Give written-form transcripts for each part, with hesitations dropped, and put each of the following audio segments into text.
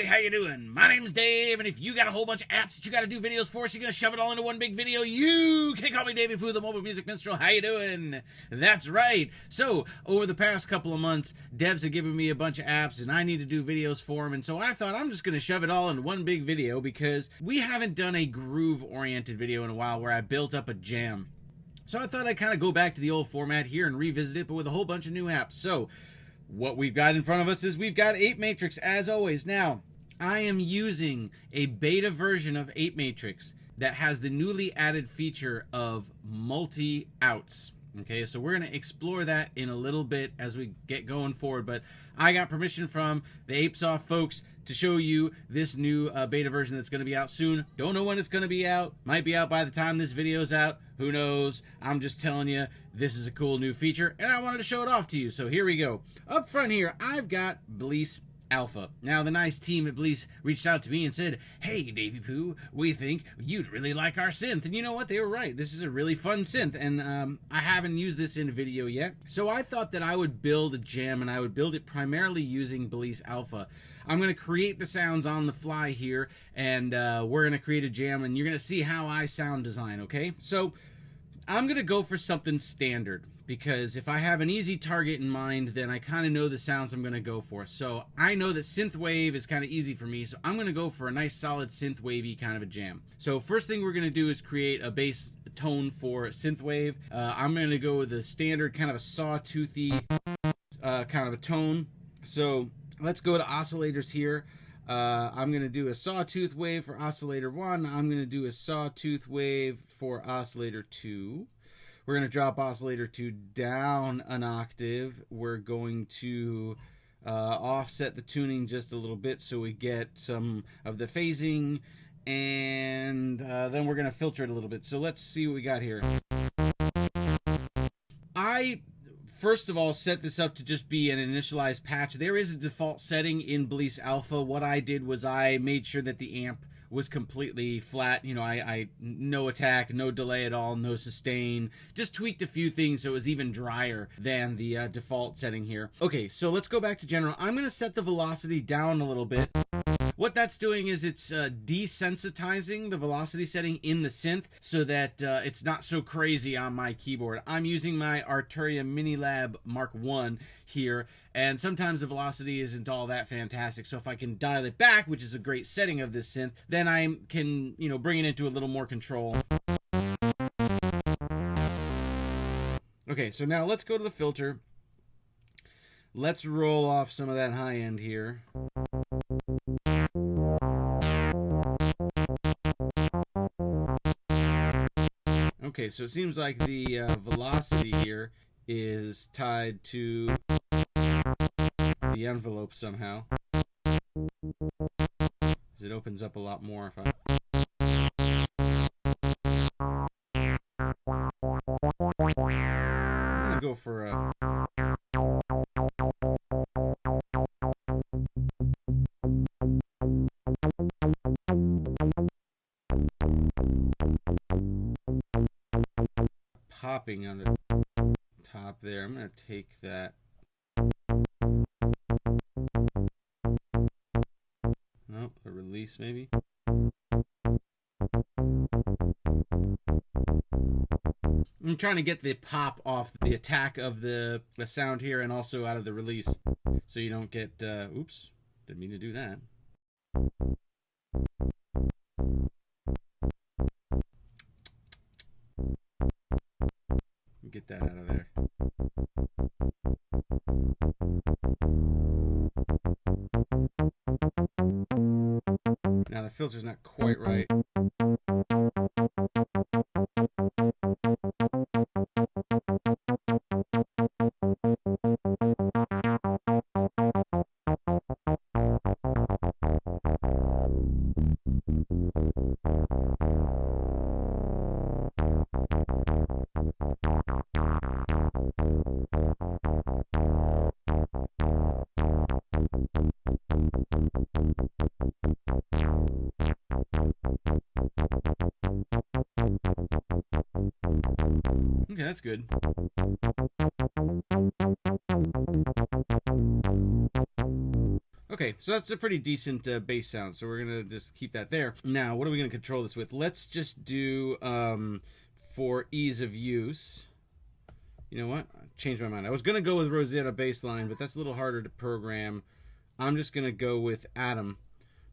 how you doing? My name's Dave, and if you got a whole bunch of apps that you got to do videos for, so you're going to shove it all into one big video, you can call me Daveypoo, the mobile music minstrel. How you doing? That's right. So, over the past couple of months, devs have given me a bunch of apps, and I need to do videos for them, and so I thought I'm just going to shove it all in one big video, because we haven't done a groove-oriented video in a while where I built up a jam. So I thought I'd kind of go back to the old format here and revisit it, but with a whole bunch of new apps. So, what we've got in front of us is we've got apeMatrix, as always. Now, I am using a beta version of apeMatrix that has the newly added feature of multi-outs. Okay, so we're going to explore that in a little bit as we get going forward, but I got permission from the Apesoft folks to show you this new beta version that's going to be out soon. Don't know when it's going to be out. Might be out by the time this video's out. Who knows? I'm just telling you, this is a cool new feature, and I wanted to show it off to you, so here we go. Up front here, I've got BLEASS Alpha. Now, the nice team at BLEASS reached out to me and said, "Hey, Daveypoo, we think you'd really like our synth." And you know what? They were right. This is a really fun synth, and I haven't used this in a video yet. So I thought that I would build a jam, and I would build it primarily using BLEASS Alpha. I'm going to create the sounds on the fly here, and we're going to create a jam, and you're going to see how I sound design, okay? So I'm going to go for something standard, because if I have an easy target in mind, then I kind of know the sounds I'm going to go for. So I know that synthwave is kind of easy for me, so I'm going to go for a nice solid synthwavey kind of a jam. So first thing we're going to do is create a bass tone for synthwave. I'm going to go with a standard kind of a sawtoothy kind of a tone. So let's go to oscillators here. I'm going to do a sawtooth wave for oscillator 1. I'm going to do a sawtooth wave for oscillator 2. We're going to drop oscillator 2 down an octave. We're going to offset the tuning just a little bit so we get some of the phasing, and then we're going to filter it a little bit. So let's see what we got here. I first of all set this up to just be an initialized patch. There is a default setting in BLEASS Alpha. What I did was I made sure that the amp was completely flat. You know, I no attack, no delay at all, no sustain. Just tweaked a few things so it was even drier than the default setting here. Okay, so let's go back to general. I'm going to set the velocity down a little bit. What that's doing is it's desensitizing the velocity setting in the synth so that it's not so crazy on my keyboard. I'm using my Arturia Minilab Mark I here, and sometimes the velocity isn't all that fantastic. So if I can dial it back, which is a great setting of this synth, then I can, you know, bring it into a little more control. Okay, so now let's go to the filter. Let's roll off some of that high end here. Okay, so it seems like the velocity here is tied to the envelope somehow. It opens up a lot more if I... I'm gonna go for a... popping on the top there. I'm going to take that. No, a release maybe. I'm trying to get the pop off the attack of the sound here and also out of the release so you don't get, oops, didn't mean to do that. Get that out of there. Now the filter's not quite right. Okay, that's good. Okay, Okay, so that's a pretty decent bass sound, so we're going to just keep that there. Now, what are we going to control this with? Let's just do, for ease of use, you know what? I changed my mind. I was going to go with Rosetta bassline, but that's a little harder to program. I'm just going to go with Atom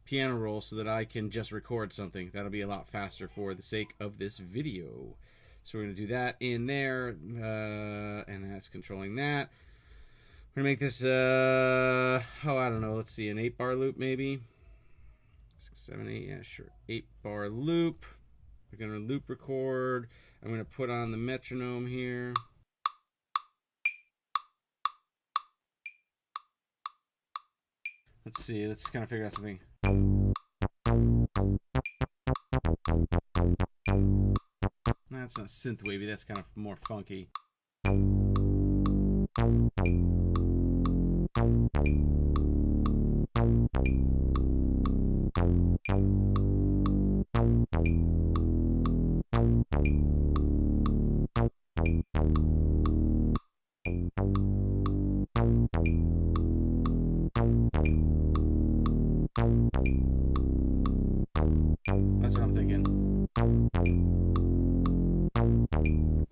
piano roll so that I can just record something. That'll be a lot faster for the sake of this video. So we're going to do that in there, and that's controlling that. We're going to make this, oh, I don't know, let's see, an 8-bar loop maybe? 6, 7, 8, yeah, sure. 8-bar loop. We're going to loop record. I'm going to put on the metronome here. Let's see, let's kind of figure out something. That's not synth wavy, that's kind of more funky. That's what I'm thinking.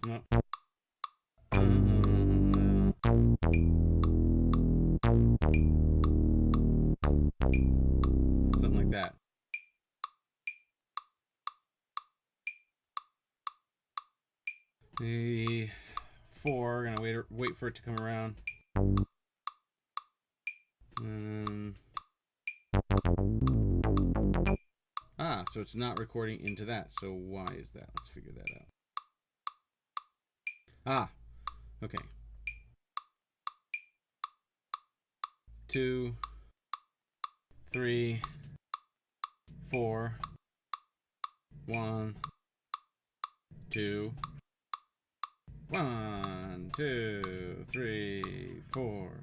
No. Something like that. The 4, gonna wait for it to come around. So it's not recording into that. So why is that? Let's figure that out. Okay. 2, 3, 4, 1, 2, 1, 2, 3, 4.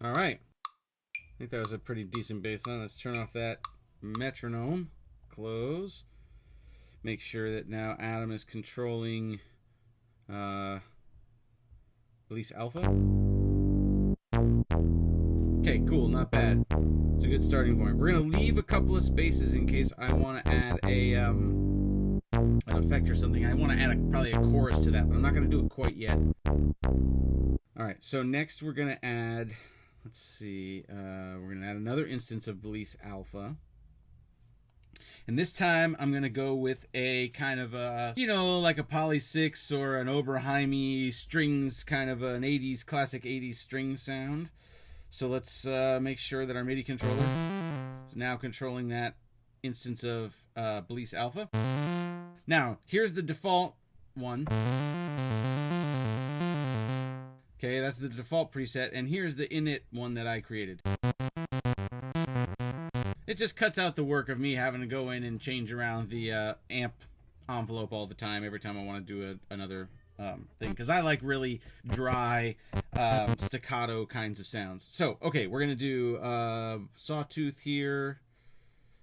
All right. I think that was a pretty decent bass line. Let's turn off that metronome. Close. Make sure that now Atom is controlling BLEASS Alpha. Okay, cool, not bad. It's a good starting point. We're gonna leave a couple of spaces in case I want to add an effect or something. I want to add probably a chorus to that, but I'm not gonna do it quite yet. All right, so next we're gonna add. Let's see. We're gonna add another instance of BLEASS Alpha. And this time I'm going to go with a kind of a, you know, like a Poly 6 or an Oberheim strings, kind of an 80s, classic 80s string sound. So let's make sure that our MIDI controller is now controlling that instance of BLEASS Alpha. Now, here's the default one. Okay, that's the default preset. And here's the init one that I created. It just cuts out the work of me having to go in and change around the amp envelope all the time, every time I want to do another thing. Because I like really dry, staccato kinds of sounds. So, okay, we're going to do sawtooth here.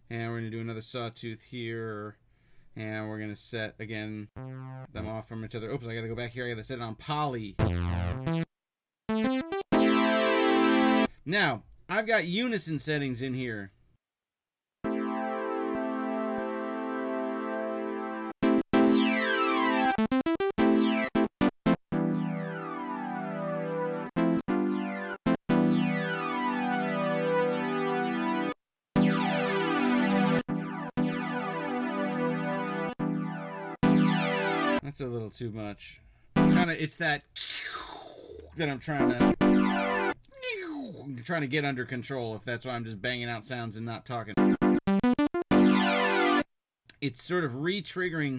And we're going to do another sawtooth here. And we're going to set, again, them off from each other. Oops, I got to go back here. I got to set it on poly. Now, I've got unison settings in here. That's a little too much. It's that I'm trying to get under control, if that's why I'm just banging out sounds and not talking. It's sort of re-triggering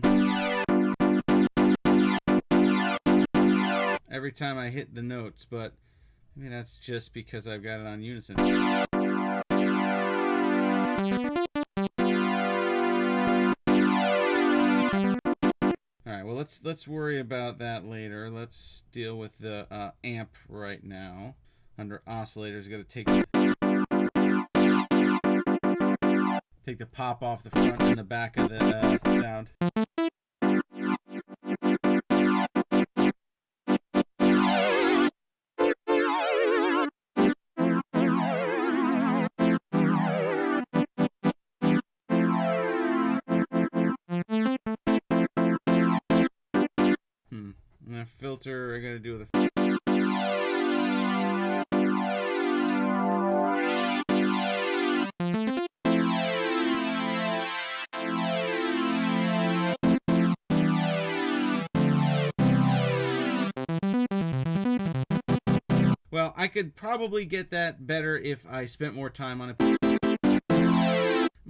every time I hit the notes, but maybe that's just because I've got it on unison. Let's worry about that later. Let's deal with the amp right now. under oscillators. Got to take the pop off the front and the back of the sound. And a filter, I gotta do with a well, I could probably get that better if I spent more time on it. I'm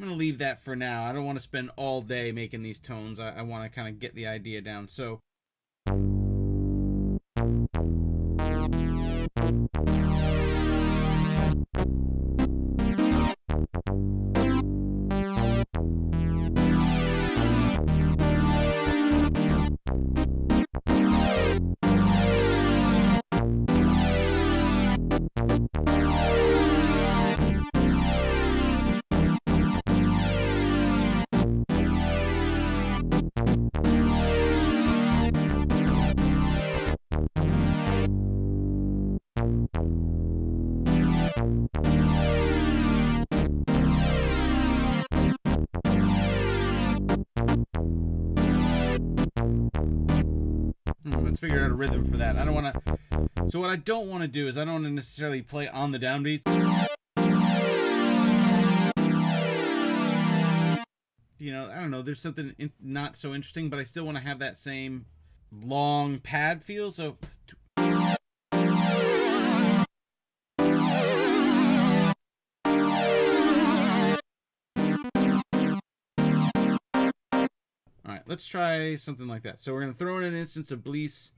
going to leave that for now. I don't want to spend all day making these tones. I want to kind of get the idea down. So let's figure out a rhythm for that. I don't want to. So what I don't want to do is I don't want to necessarily play on the downbeats. You know, I don't know. There's something not so interesting, but I still want to have that same long pad feel. So. Alright, let's try something like that. So we're going to throw in an instance of BLEASS.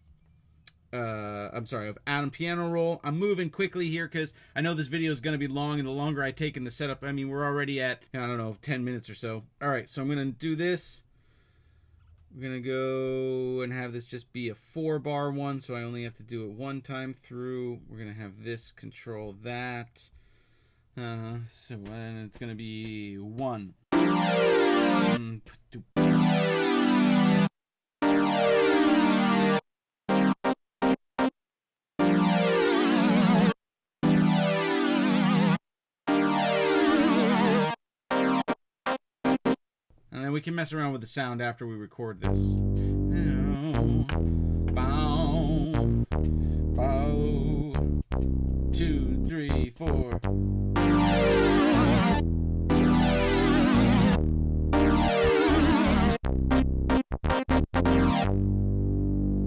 Of Atom Piano Roll. I'm moving quickly here because I know this video is going to be long, and the longer I take in the setup, I mean, we're already at, I don't know, 10 minutes or so. Alright, so I'm going to do this. We're going to go and have this just be a 4-bar one, so I only have to do it one time through. We're going to have this control that. So then it's going to be 1. And then we can mess around with the sound after we record this. Bow, bow, 2, 3, 4.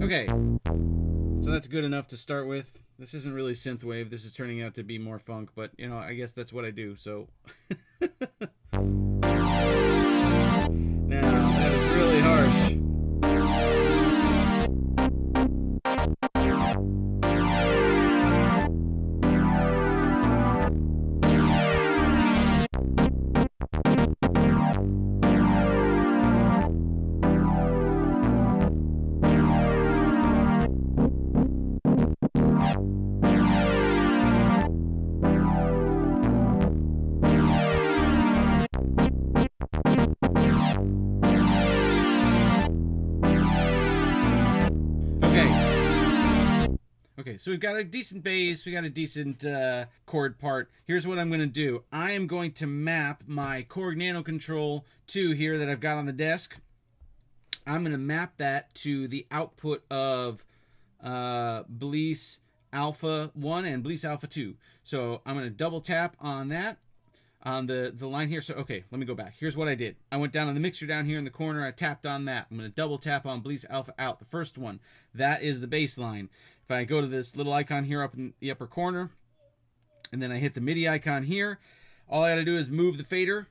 Okay, so that's good enough to start with. This isn't really synthwave. This is turning out to be more funk, but you know, I guess that's what I do. So. Now, that is really harsh. Okay, so we've got a decent bass, we got a decent chord part. Here's what I'm going to do. I am going to map my Korg Nano Control 2 here that I've got on the desk. I'm going to map that to the output of BLEASS Alpha 1 and BLEASS Alpha 2. So I'm going to double tap on that, on the line here. So, okay, let me go back. Here's what I did. I went down on the mixer down here in the corner. I tapped on that. I'm going to double tap on BLEASS Alpha Out, the first one. That is the bass line. If I go to this little icon here up in the upper corner, and then I hit the MIDI icon here, all I got to do is move the fader,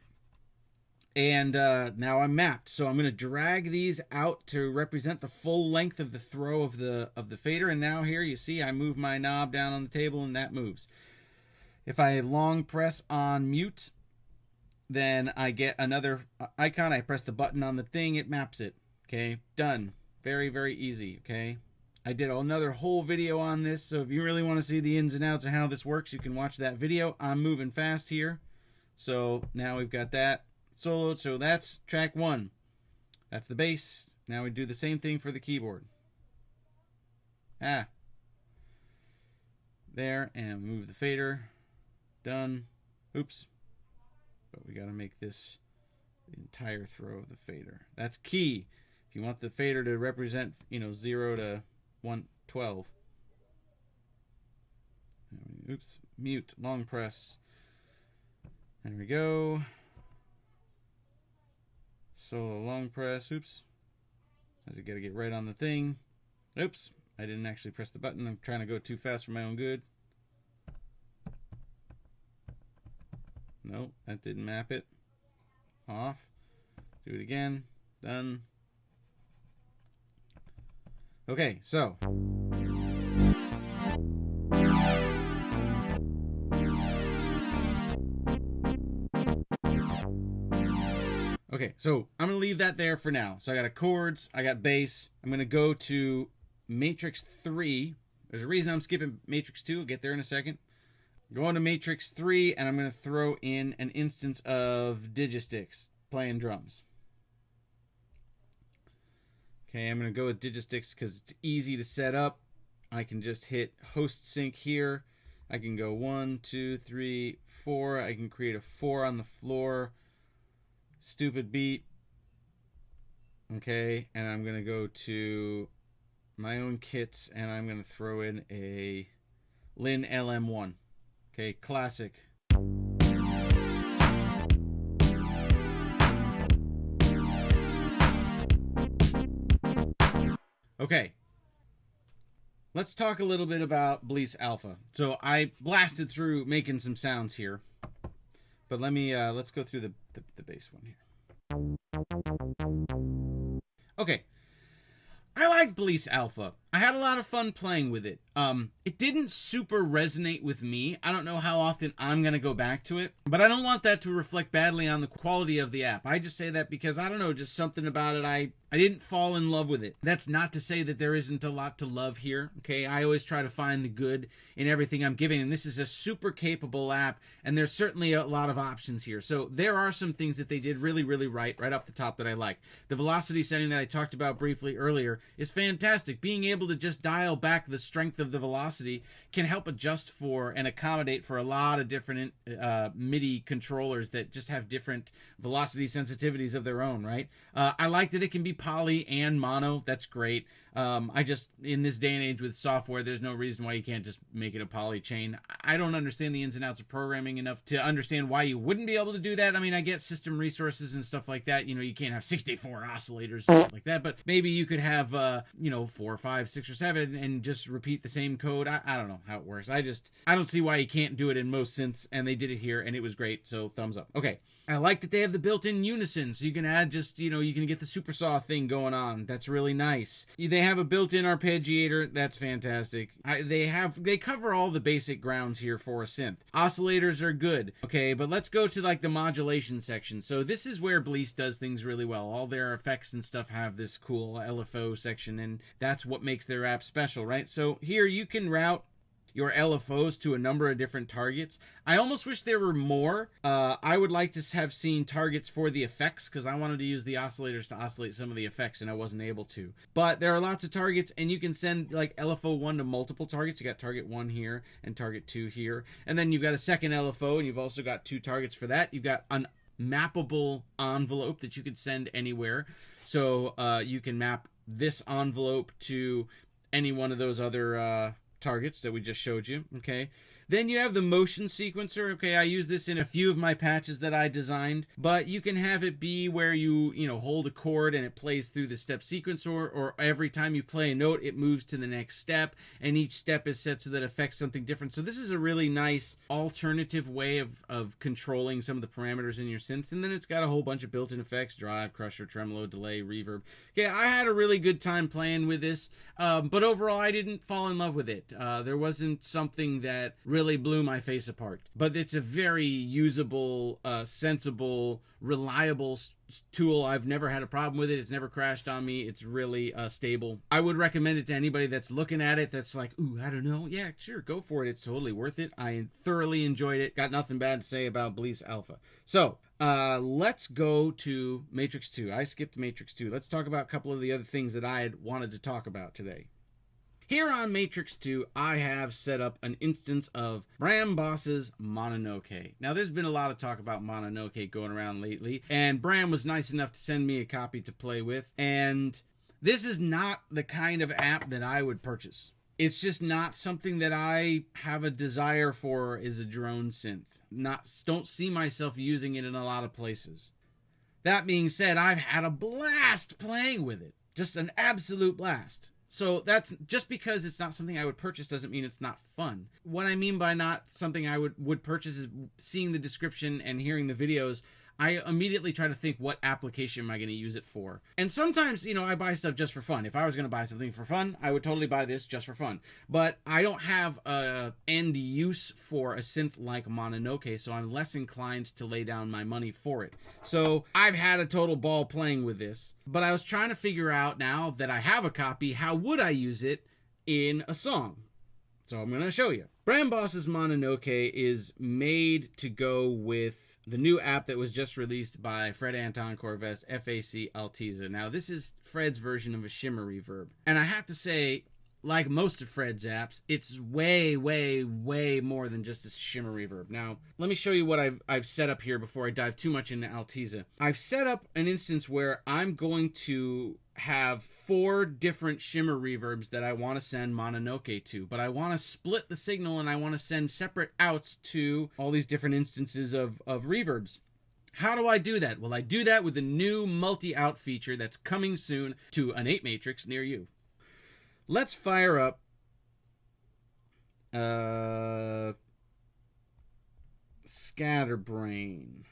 and now I'm mapped. So I'm going to drag these out to represent the full length of the throw of the fader, and now here you see I move my knob down on the table, and that moves. If I long press on mute, then I get another icon. I press the button on the thing, it maps it. Okay, done. Very, very easy, okay? I did another whole video on this, so if you really want to see the ins and outs of how this works, you can watch that video. I'm moving fast here. So now we've got that soloed. So that's track 1. That's the bass. Now we do the same thing for the keyboard. There, and move the fader. Done. Oops. But we got to make this the entire throw of the fader. That's key. If you want the fader to represent, 0 to 112. Oops. Mute. Long press. There we go. Solo long press. Oops. I got to get right on the thing. Oops. I didn't actually press the button. I'm trying to go too fast for my own good. Nope, that didn't map it. Off. Do it again. Done. Okay, so. Okay, so I'm going to leave that there for now. So I got chords, I got bass. I'm going to go to Matrix 3. There's a reason I'm skipping Matrix 2. I'll get there in a second. Going to Matrix 3, and I'm going to throw in an instance of Digisticks playing drums. Okay, I'm going to go with Digisticks because it's easy to set up. I can just hit host sync here. I can go 1, 2, 3, 4. I can create a 4 on the floor. Stupid beat. Okay, and I'm going to go to my own kits, and I'm going to throw in a Lin LM1. Okay, classic. Okay, let's talk a little bit about BLEASS Alpha. So I blasted through making some sounds here, but let's go through the bass one here. Okay, I like BLEASS Alpha. I had a lot of fun playing with it. It didn't super resonate with me. I don't know how often I'm going to go back to it, but I don't want that to reflect badly on the quality of the app. I just say that because, I don't know, just something about it. I didn't fall in love with it. That's not to say that there isn't a lot to love here, okay? I always try to find the good in everything I'm giving, and this is a super capable app, and there's certainly a lot of options here. So there are some things that they did really, really right off the top that I like. The velocity setting that I talked about briefly earlier is fantastic. Being able to just dial back the strength of the velocity can help adjust for and accommodate for a lot of different MIDI controllers that just have different velocity sensitivities of their own, right? I like that it can be poly and mono. That's great. I just, in this day and age with software, there's no reason why you can't just make it a poly chain. I don't understand the ins and outs of programming enough to understand why you wouldn't be able to do that. I mean, I get system resources and stuff like that. You can't have 64 oscillators, stuff like that, but maybe you could have, 4, 5, 6, or 7 and just repeat the same code. I don't know how it works. I don't see why you can't do it in most synths, and they did it here, and it was great, so thumbs up. Okay. I like that they have the built-in unison, so you can add just, you can get the super saw thing going on. That's really nice. They have a built-in arpeggiator. That's fantastic. They cover all the basic grounds here for a synth. Oscillators are good. Okay, but let's go to like the modulation section. So this is where BLEASS does things really well. All their effects and stuff have this cool LFO section, and that's what makes their app special, right? So here you can route your LFOs to a number of different targets. I almost wish there were more. I would like to have seen targets for the effects because I wanted to use the oscillators to oscillate some of the effects and I wasn't able to. But there are lots of targets and you can send like LFO1 to multiple targets. You got target 1 here and target 2 here. And then you've got a second LFO and you've also got 2 targets for that. You've got an mappable envelope that you can send anywhere. So you can map this envelope to any one of those other targets that we just showed you. Okay, then you have the motion sequencer. Okay, I use this in a few of my patches that I designed, but you can have it be where you hold a chord and it plays through the step sequencer, or every time you play a note it moves to the next step, and each step is set so that it affects something different. So this is a really nice alternative way of controlling some of the parameters in your synth. And then it's got a whole bunch of built-in effects: drive, crusher, tremolo, delay, reverb. Okay, I had a really good time playing with this, but overall I didn't fall in love with it. There wasn't something that really really blew my face apart. But it's a very usable, sensible, reliable tool. I've never had a problem with it. It's never crashed on me. It's really stable. I would recommend it to anybody that's looking at it that's like, ooh, I don't know. Yeah, sure, go for it. It's totally worth it. I thoroughly enjoyed it. Got nothing bad to say about BLEASS Alpha. So, let's go to Matrix 2. I skipped Matrix 2. Let's talk about a couple of the other things that I had wanted to talk about today. Here on Matrix 2, I have set up an instance of Bram Bos's Mononoke. Now, there's been a lot of talk about Mononoke going around lately, and Bram was nice enough to send me a copy to play with, and this is not the kind of app that I would purchase. It's just not something that I have a desire for as a drone synth. Don't see myself using it in a lot of places. That being said, I've had a blast playing with it. Just an absolute blast. So that's just because it's not something I would purchase doesn't mean it's not fun. What I mean by not something I would purchase is seeing the description and hearing the videos. I immediately try to think, what application am I going to use it for? And sometimes, I buy stuff just for fun. If I was going to buy something for fun, I would totally buy this just for fun. But I don't have an end use for a synth like Mononoke, so I'm less inclined to lay down my money for it. So I've had a total ball playing with this. But I was trying to figure out, now that I have a copy, how would I use it in a song? So I'm going to show you. Bram Bos's Mononoke is made to go with the new app that was just released by Fred Anton Corvez, FAC Alteza. Now, this is Fred's version of a shimmer reverb. And I have to say, like most of Fred's apps, it's way, way, way more than just a shimmer reverb. Now, let me show you what I've set up here before I dive too much into Alteza. I've set up an instance where I'm going to have 4 different shimmer reverbs that I want to send Mononoke to, but I want to split the signal and I want to send separate outs to all these different instances of reverbs. How do I do that? Well, I do that with the new multi-out feature that's coming soon to an apeMatrix near you. Let's fire up Scatterbrain.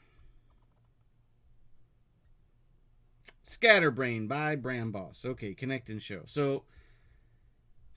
Scatterbrain by Bram Bos. Okay, connect and show. So,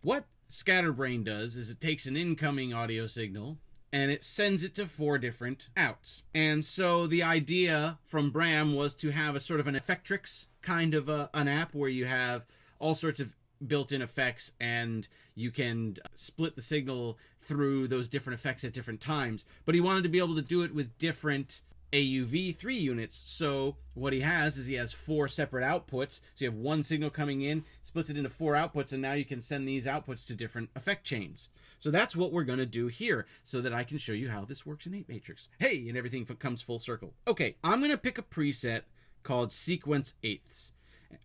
what Scatterbrain does is it takes an incoming audio signal and it sends it to 4 different outs. And so the idea from Bram was to have a sort of an apeMatrix kind of an app where you have all sorts of built-in effects and you can split the signal through those different effects at different times. But he wanted to be able to do it with different AUV3 units. So what he has is he has 4 separate outputs. So you have one signal coming in, splits it into 4 outputs, and now you can send these outputs to different effect chains. So that's what we're going to do here so that I can show you how this works in apeMatrix. Hey, and everything comes full circle. Okay, I'm going to pick a preset called Sequence Eighths,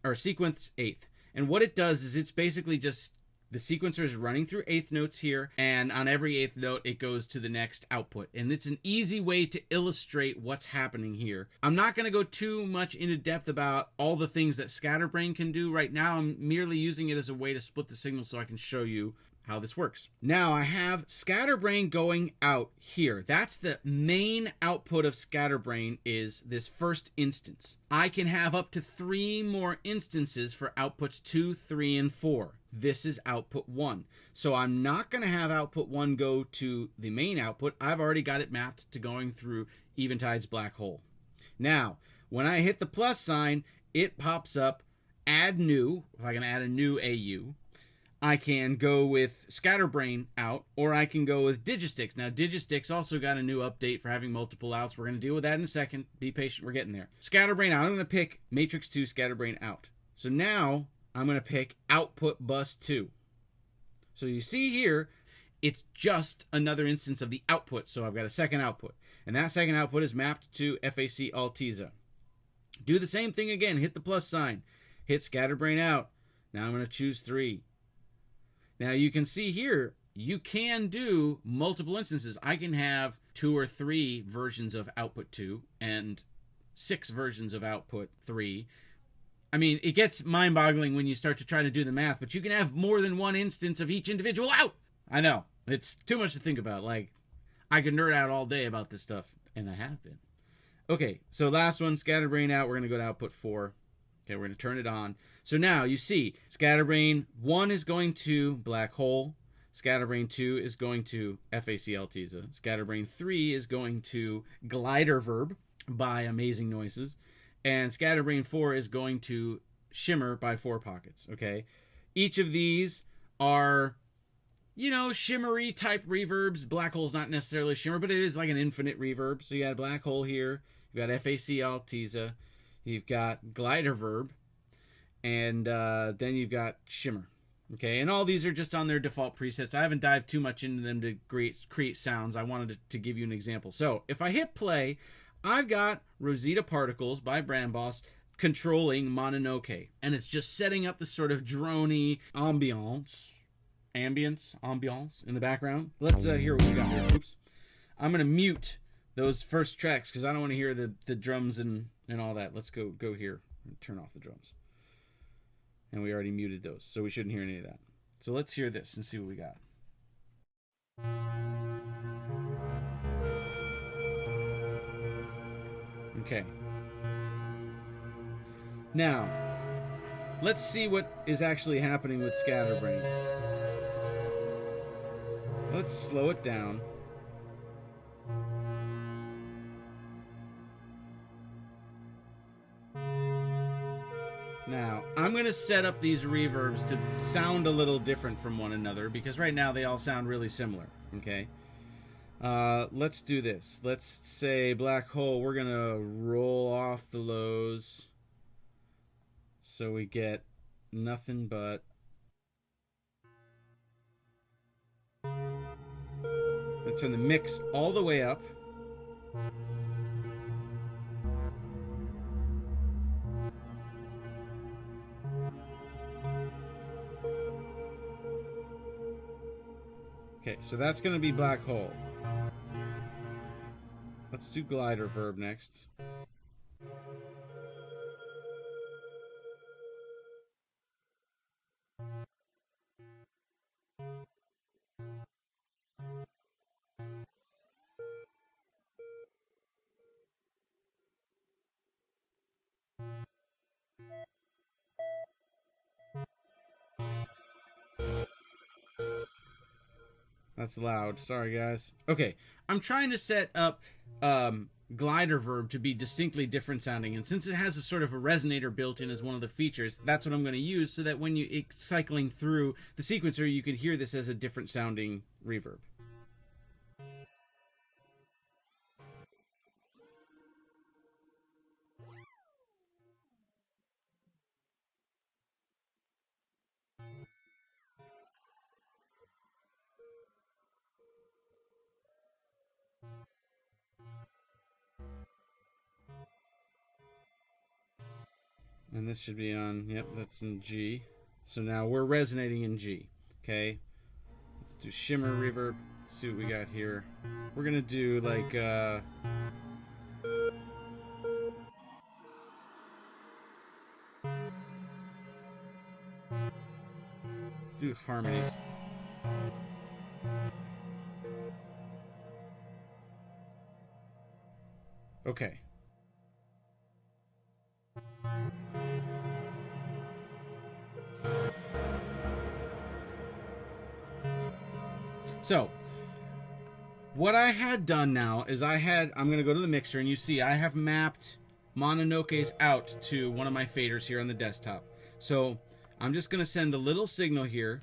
or Sequence Eighth. And what it does is it's basically just the sequencer is running through eighth notes here, and on every eighth note, it goes to the next output. And it's an easy way to illustrate what's happening here. I'm not going to go too much into depth about all the things that Scatterbrain can do right now. I'm merely using it as a way to split the signal so I can show you how this works. Now I have Scatterbrain going out here. That's the main output of Scatterbrain, is this first instance. I can have up to 3 more instances for outputs 2, 3, and 4. This is output 1. So I'm not going to have output 1 go to the main output. I've already got it mapped to going through Eventide's black hole. Now, when I hit the plus sign, it pops up add new. If I can add a new AU. I can go with Scatterbrain out, or I can go with Digistix. Now, Digistix also got a new update for having multiple outs. We're going to deal with that in a second. Be patient. We're getting there. Scatterbrain out. I'm going to pick Matrix 2 Scatterbrain out. So now I'm going to pick Output Bus 2. So you see here, it's just another instance of the output. So I've got a second output. And that second output is mapped to FAC Alteza. Do the same thing again. Hit the plus sign. Hit Scatterbrain out. Now I'm going to choose 3. Now you can see here, you can do multiple instances. I can have 2 or 3 versions of output 2 and 6 versions of output 3. I mean, it gets mind-boggling when you start to try to do the math, but you can have more than one instance of each individual out. I know, it's too much to think about. Like, I could nerd out all day about this stuff, and I have been. Okay, so last one, Scatterbrain out. We're going to go to output 4. Okay, we're going to turn it on. So now you see Scatterbrain 1 is going to black hole. Scatterbrain 2 is going to FAC Alteza. Scatterbrain 3 is going to Glider Verb by Amazing Noises. And Scatterbrain 4 is going to Shimmer by Four Pockets, okay? Each of these are, you know, shimmery type reverbs. Black Hole's not necessarily shimmer, but it is like an infinite reverb. So you got Black Hole here. You've got FAC Alteza. You've got Glider Verb. And then you've got Shimmer. Okay, and all these are just on their default presets. I haven't dived too much into them to create sounds. I wanted to give you an example. So if I hit play, I've got Rosita Particles by Bram Bos controlling Mononoke. And it's just setting up the sort of drony ambiance in the background. Let's hear what we got here. Oops. I'm going to mute those first tracks because I don't want to hear the drums and all that. Let's go here and turn off the drums. And we already muted those, so we shouldn't hear any of that. So let's hear this and see what we got. Okay. Now, let's see what is actually happening with Scatterbrain. Let's slow it down. Now, I'm going to set up these reverbs to sound a little different from one another because right now they all sound really similar, okay? Let's do this. Let's say Black Hole, we're going to roll off the lows so we get nothing but... I'm going to turn the mix all the way up. Okay, so that's going to be Black Hole. Let's do Glider Verb next. That's loud. Sorry, guys. Okay, I'm trying to set up Glider Verb to be distinctly different sounding, and since it has a sort of a resonator built in as one of the features, that's what I'm going to use so that when you're cycling through the sequencer, you could hear this as a different sounding reverb. And this should be on, yep, that's in G. So now we're resonating in G, okay? Let's do Shimmer Reverb, see what we got here. We're gonna do like, do harmonies. Okay. So, what I had done now is I'm going to go to the mixer, and you see I have mapped Mononoke's out to one of my faders here on the desktop. So, I'm just going to send a little signal here,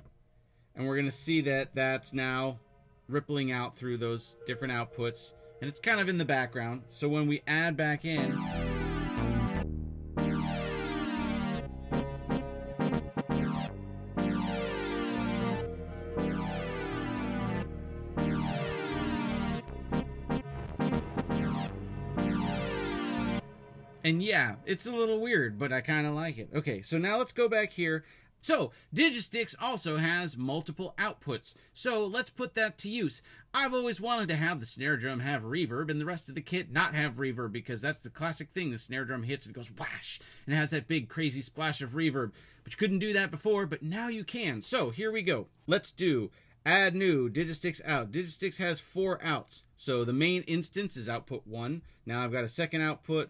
and we're going to see that that's now rippling out through those different outputs, and it's kind of in the background. So when we add back in... And yeah, it's a little weird, but I kind of like it. Okay, so now let's go back here. So, Digistix also has multiple outputs, so let's put that to use. I've always wanted to have the snare drum have reverb and the rest of the kit not have reverb, because that's the classic thing. The snare drum hits and it goes whoosh, and it has that big crazy splash of reverb. But you couldn't do that before, but now you can. So, here we go. Let's do add new, Digistix out. Digistix has 4 outs. So, the main instance is output 1. Now I've got a second output.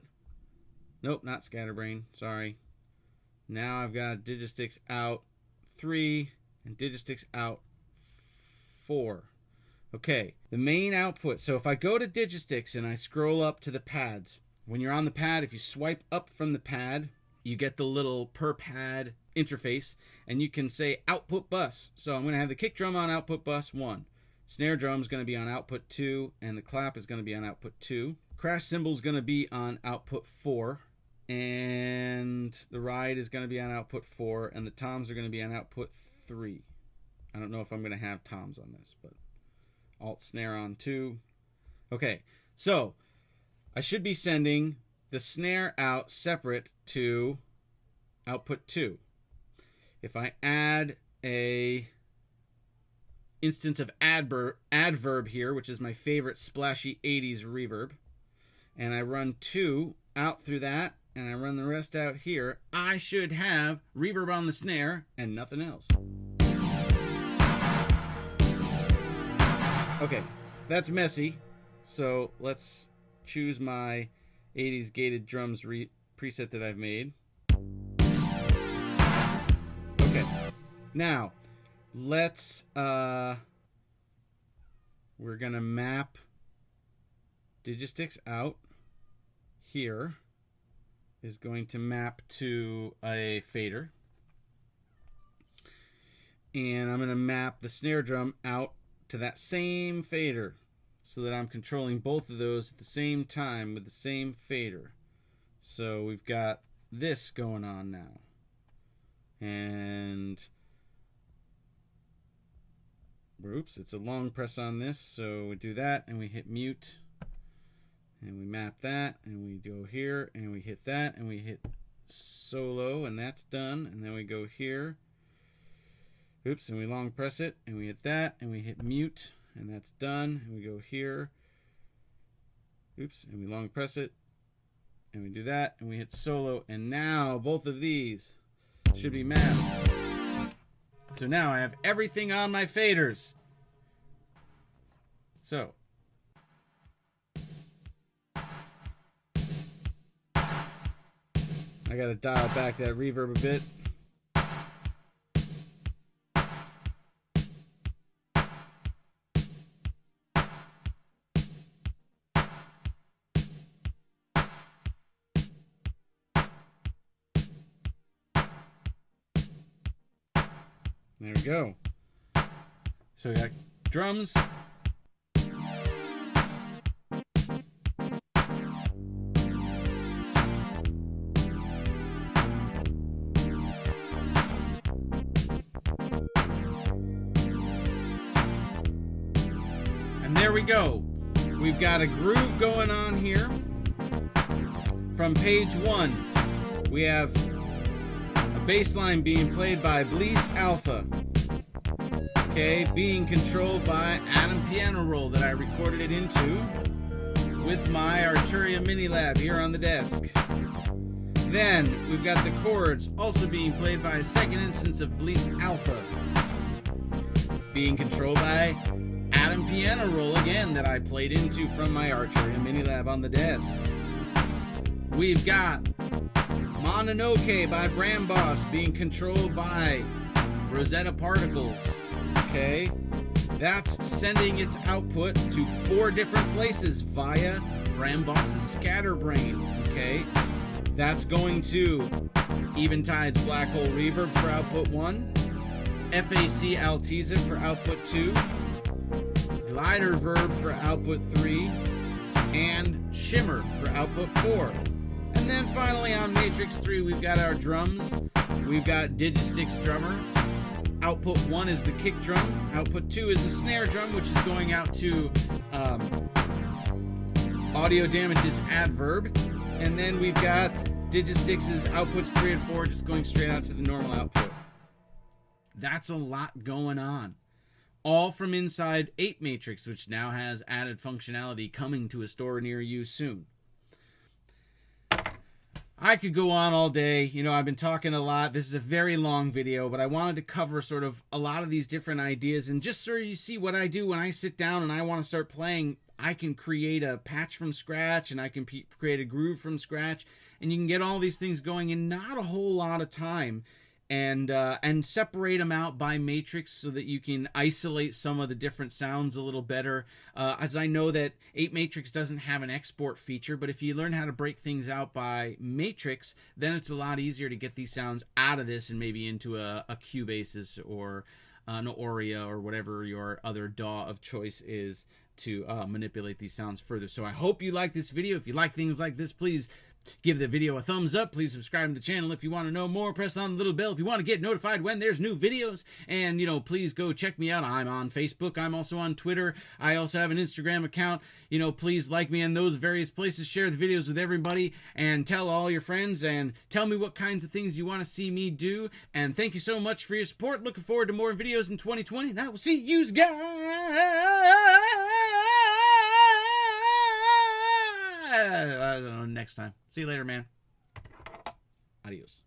Nope, not Scatterbrain. Sorry. Now I've got Digistix out 3 and Digistix out 4. Okay, the main output. So if I go to Digisticks and I scroll up to the pads, when you're on the pad, if you swipe up from the pad, you get the little per pad interface, and you can say output bus. So I'm going to have the kick drum on output bus 1. Snare drum is going to be on output 2, and the clap is going to be on output 2. Crash cymbal is going to be on output 4, and the ride is going to be on output 4, and the toms are going to be on output 3. I don't know if I'm going to have toms on this, but alt snare on 2. Okay, so I should be sending the snare out separate to output 2. If I add a instance of adverb here, which is my favorite splashy 80s reverb, and I run 2 out through that, and I run the rest out here, I should have reverb on the snare and nothing else. Okay, that's messy, so let's choose my 80s gated drums preset that I've made. Okay, now let's we're gonna map Digisticks out. Here is going to map to a fader, and I'm gonna map the snare drum out to that same fader, so that I'm controlling both of those at the same time with the same fader. So we've got this going on now. And oops, it's a long press on this, so we do that and we hit mute and we map that and we go here and we hit that and we hit solo, and that's done. And then we go here, oops, and we long press it and we hit that and we hit mute, and that's done. And we go here, oops, and we long press it and we do that and we hit solo, and now both of these should be mapped. So now I have everything on my faders. So I gotta dial back that reverb a bit. There we go. So we got drums. And there we go. We've got a groove going on here. From page 1, we have bass line being played by BLEASS Alpha, okay, being controlled by apePiano Roll that I recorded it into with my Arturia Mini Lab here on the desk. Then we've got the chords also being played by a second instance of BLEASS Alpha, being controlled by apePiano Roll again that I played into from my Arturia Mini Lab on the desk. We've got Mononoke by Bram Bos being controlled by Rosetta Particles. Okay, that's sending its output to 4 different places via Bram Bos's Scatterbrain. Okay, that's going to Eventide's Black Hole Reverb for output 1, FAC Alteza for output 2, Glider Verb for output 3, and Shimmer for output 4. And then finally on Matrix 3, we've got our drums. We've got Digisticks drummer. Output 1 is the kick drum. Output 2 is the snare drum, which is going out to Audio Damage's adverb. And then we've got Digisticks' outputs 3 and 4 just going straight out to the normal output. That's a lot going on. All from inside apeMatrix, which now has added functionality coming to a store near you soon. I could go on all day. You know, I've been talking a lot. This is a very long video, but I wanted to cover sort of a lot of these different ideas, and just so you see what I do when I sit down and I want to start playing. I can create a patch from scratch, and I can create a groove from scratch, and you can get all these things going in not a whole lot of time. and separate them out by matrix so that you can isolate some of the different sounds a little better. As I know that apeMatrix doesn't have an export feature, but if you learn how to break things out by matrix, then it's a lot easier to get these sounds out of this and maybe into a Cubasis or an Auria or whatever your other DAW of choice is to manipulate these sounds further. So I hope you like this video. If you like things like this, please give the video a thumbs up. Please subscribe to the channel if you want to know more. Press on the little bell if you want to get notified when there's new videos. And, you know, please go check me out. I'm on Facebook. I'm also on Twitter. I also have an Instagram account. You know, please like me in those various places. Share the videos with everybody and tell all your friends and tell me what kinds of things you want to see me do. And thank you so much for your support. Looking forward to more videos in 2020. And I will see you guys I don't know, next time. See you later, man. Adios.